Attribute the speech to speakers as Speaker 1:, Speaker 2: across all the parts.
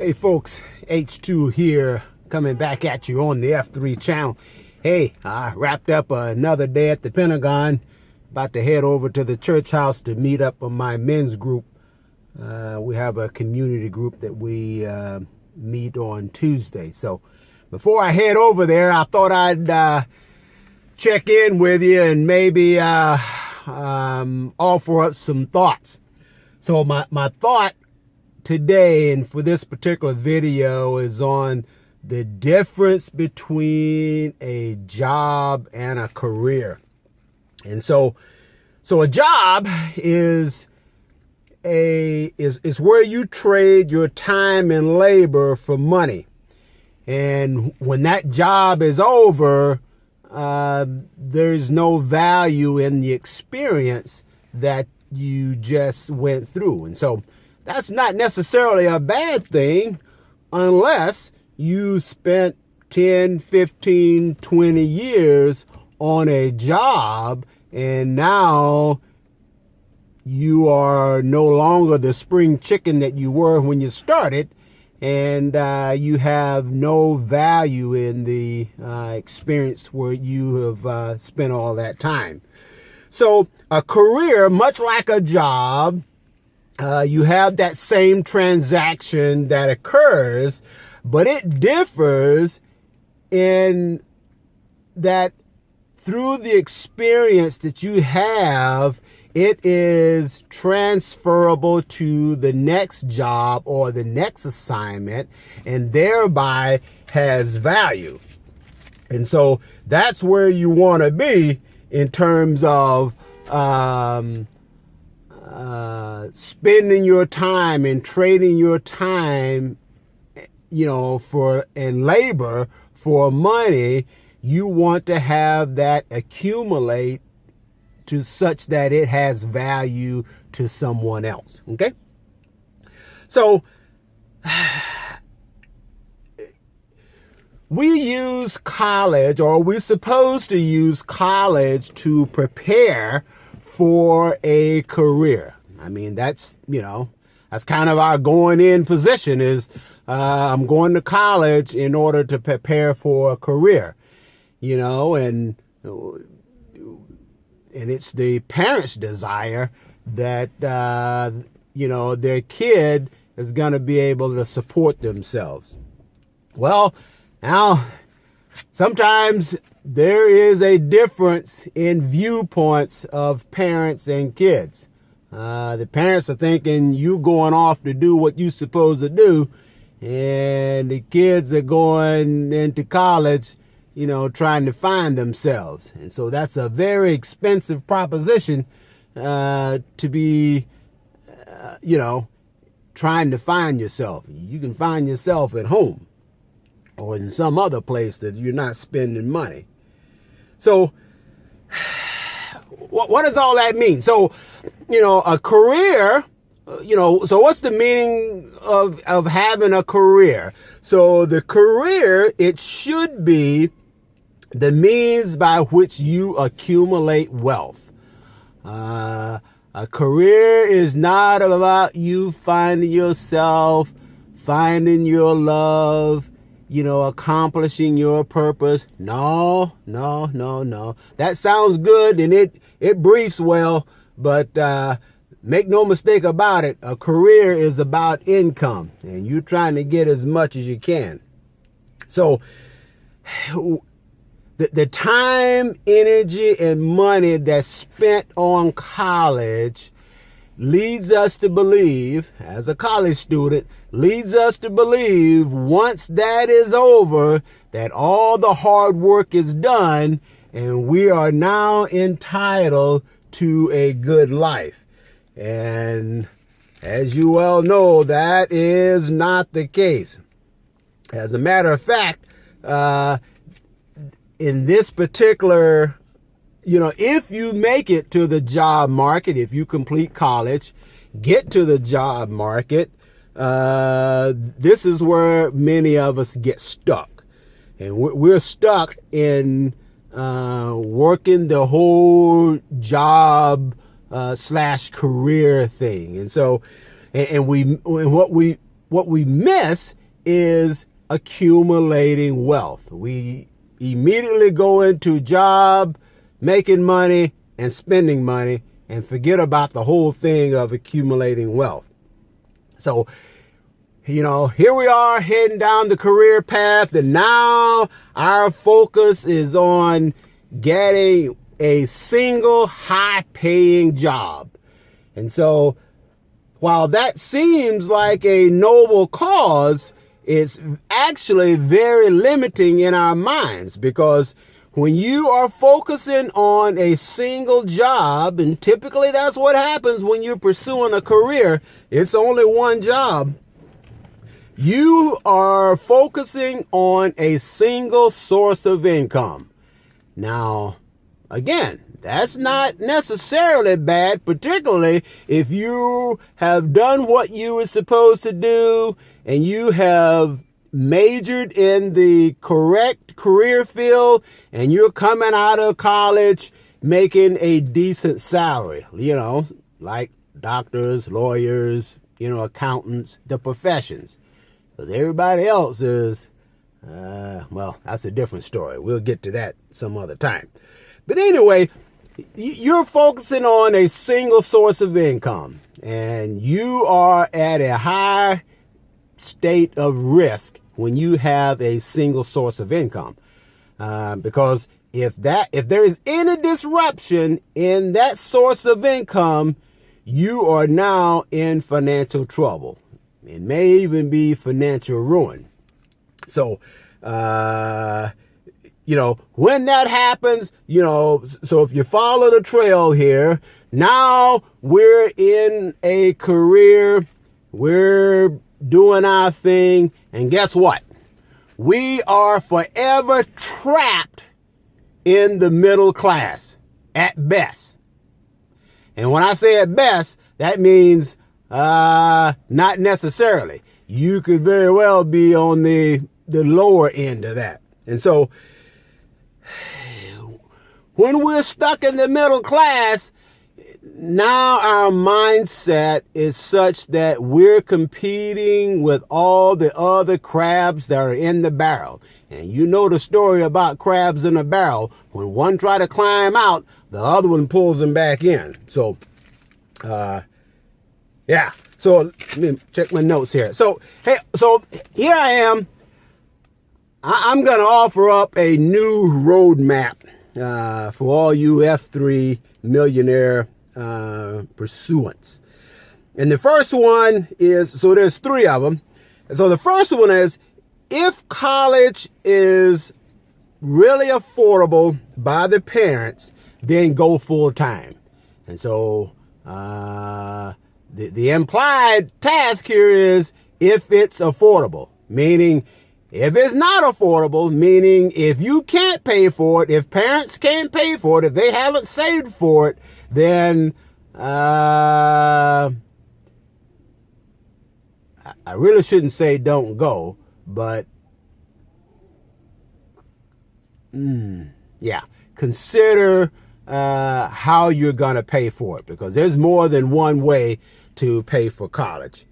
Speaker 1: Hey folks, H2 here, coming back at you on the F3 channel. Hey, I wrapped up another day at the Pentagon, about to head over to the church house to meet up with my men's group. We have a community group that we meet on Tuesday. So before I head over there, I thought I'd check in with you and maybe offer up some thoughts. So my thought today and for this particular video is on the difference between a job and a career. And so a job is where you trade your time and labor for money. And when that job is over, there's no value in the experience that you just went through. And so that's not necessarily a bad thing unless you spent 10, 15, 20 years on a job and now you are no longer the spring chicken that you were when you started, and you have no value in the experience where you have spent all that time. So a career, much like a job, you have that same transaction that occurs, but it differs in that through the experience that you have, it is transferable to the next job or the next assignment and thereby has value. And so that's where you want to be in terms of spending your time and trading your time, for and labor for money. You want to have that accumulate to such that it has value to someone else. Okay? So we use college, or we're supposed to use college to prepare for a career. I mean, that's kind of our going in position is I'm going to college in order to prepare for a career, and it's the parents' desire that, their kid is going to be able to support themselves. Well, now, sometimes there is a difference in viewpoints of parents and kids. The parents are thinking you going off to do what you're supposed to do, and the kids are going into college, trying to find themselves. And so that's a very expensive proposition to be, trying to find yourself. You can find yourself at home or in some other place that you're not spending money. So what does all that mean? So, a career, so what's the meaning of having a career? So the career, it should be the means by which you accumulate wealth. A career is not about you finding yourself, finding your love, accomplishing your purpose. No. That sounds good and it briefs well, but make no mistake about it, a career is about income, and you're trying to get as much as you can. So the time, energy, and money that's spent on college leads us to believe, as a college student, leads us to believe once that is over, that all the hard work is done and we are now entitled to a good life. And as you well know, that is not the case. As a matter of fact, in this particular, if you make it to the job market, if you complete college, get to the job market, this is where many of us get stuck. And we're stuck in working the whole job / career thing. And so, and what we what we miss is accumulating wealth. We immediately go into job, making money, and spending money, and forget about the whole thing of accumulating wealth. So, here we are heading down the career path, and now our focus is on getting a single high-paying job. And so, while that seems like a noble cause, it's actually very limiting in our minds, because when you are focusing on a single job, and typically that's what happens when you're pursuing a career, it's only one job. You are focusing on a single source of income. Now, again, that's not necessarily bad, particularly if you have done what you were supposed to do and you have majored in the correct career field and you're coming out of college making a decent salary, like doctors, lawyers, accountants, the professions. Because everybody else is, that's a different story. We'll get to that some other time. But anyway, you're focusing on a single source of income, and you are at a high state of risk when you have a single source of income. Because if there is any disruption in that source of income, you are now in financial trouble. It may even be financial ruin. So, when that happens, so if you follow the trail here, now we're in a career, we're doing our thing, and guess what? We are forever trapped in the middle class, at best. And when I say at best, that means not necessarily. You could very well be on the lower end of that. And so, when we're stuck in the middle class, now our mindset is such that we're competing with all the other crabs that are in the barrel. And you know the story about crabs in a barrel. When one tries to climb out, the other one pulls them back in. So, yeah. So let me check my notes here. So, here I am. I'm going to offer up a new roadmap for all you F3 millionaire pursuants. And the first one is, so there's three of them. So the first one is, if college is really affordable by the parents, then go full time. And so the implied task here is if it's affordable, meaning if it's not affordable, meaning if you can't pay for it, if parents can't pay for it, if they haven't saved for it, then I really shouldn't say don't go, but consider how you're going to pay for it, because there's more than one way to pay for college.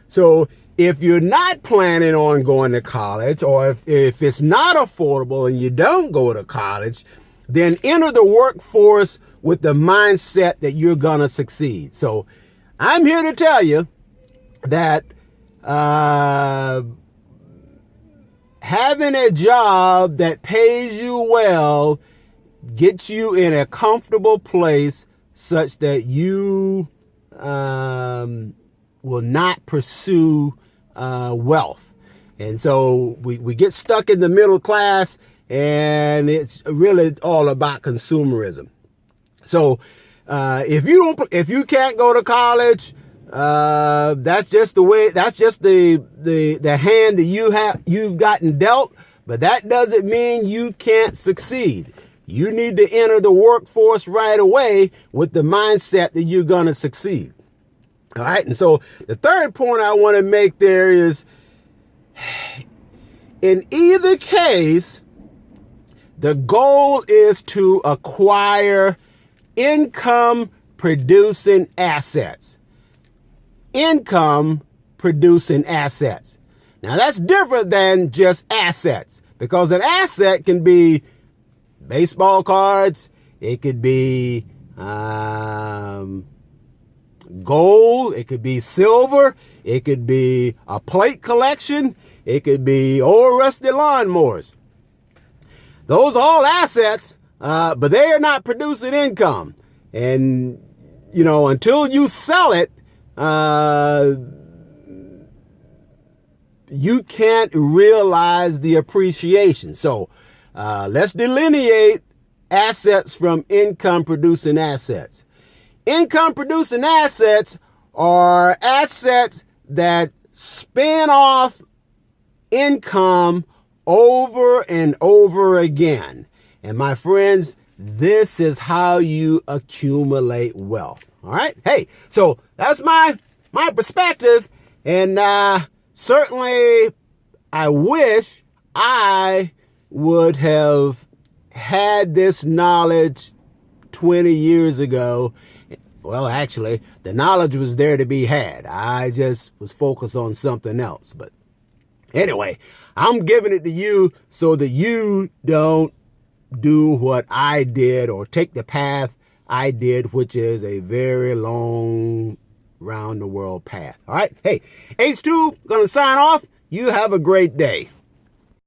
Speaker 1: So if you're not planning on going to college, or if it's not affordable and you don't go to college, then enter the workforce with the mindset that you're going to succeed. So I'm here to tell you that having a job that pays you well gets you in a comfortable place such that you will not pursue wealth. And so we get stuck in the middle class, and it's really all about consumerism. So if you can't go to college, that's just the way, that's just the hand that you've gotten dealt, but that doesn't mean you can't succeed. You need to enter the workforce right away with the mindset that you're going to succeed. All right. And so the third point I want to make there is, in either case, the goal is to acquire income producing assets. Income producing assets. Now that's different than just assets, because an asset can be baseball cards, it could be gold, it could be silver, it could be a plate collection, it could be old rusty lawnmowers. Those are all assets, but they are not producing income. And, you know, until you sell it, you can't realize the appreciation. So let's delineate assets from income producing assets. Income producing assets are assets that spin off income over and over again. And my friends, this is how you accumulate wealth. All right. Hey, so that's my perspective. And certainly I wish I would have had this knowledge 20 years ago. Well, actually, the knowledge was there to be had. I just was focused on something else. But anyway, I'm giving it to you so that you don't do what I did or take the path I did, which is a very long round the world path. All right. Hey, H2 going to sign off. You have a great day.